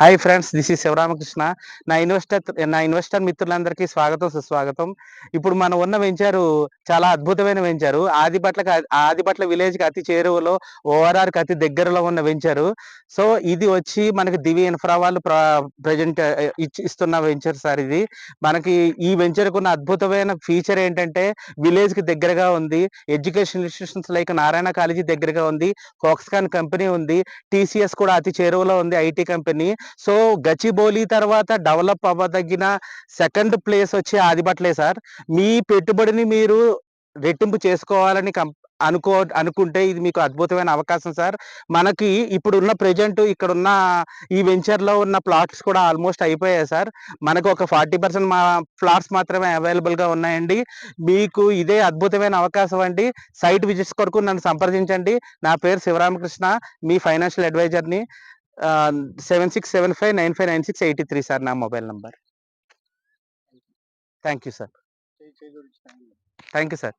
Hi friends, this is Sivaramakrishna. నా investor మిత్రులందరికీ స్వాగతం, సుస్వాగతం. ఇప్పుడు మనం ఉన్న వెంచరు చాలా అద్భుతమైన వెంచరు. ఆదిబట్ల విలేజ్కి అతి చేరువలో, ఓఆర్ఆర్కి అతి దగ్గరలో ఉన్న వెంచరు. సో ఇది వచ్చి మనకి దివి ఇన్ఫ్రా వాళ్ళు ప్రజెంట్ ఇస్తున్న వెంచర్ సార్. ఇది మనకి ఈ వెంచర్కు ఉన్న అద్భుతమైన ఫీచర్ ఏంటంటే విలేజ్కి దగ్గరగా ఉంది. Education institutions like Narayana college దగ్గరగా ఉంది. ఫాక్స్కాన్ కంపెనీ ఉంది. టీసీఎస్ కూడా అతి చేరువలో ఉంది, ఐటీ కంపెనీ. సో గచ్చిబౌలి తర్వాత డెవలప్ అవ్వదగిన సెకండ్ ప్లేస్ వచ్చి ఆదిబట్లే సార్. మీ పెట్టుబడిని మీరు రెట్టింపు చేసుకోవాలని అనుకుంటే ఇది మీకు అద్భుతమైన అవకాశం సార్. మనకి ఇప్పుడున్న ప్రెజెంట్ ఇక్కడున్న ఈ వెంచర్లో ఉన్న ప్లాట్స్ కూడా ఆల్మోస్ట్ అయిపోయాయి సార్. మనకు ఒక 40% మా ప్లాట్స్ మాత్రమే అవైలబుల్గా ఉన్నాయండి. మీకు ఇదే అద్భుతమైన అవకాశం అండి. సైట్ విజిట్స్ కొరకు నన్ను సంప్రదించండి. నా పేరు శివరామకృష్ణ, మీ ఫైనాన్షియల్ అడ్వైజర్ని. 7675959683 సార్ నా mobile number. Thank you sir. Thank you sir.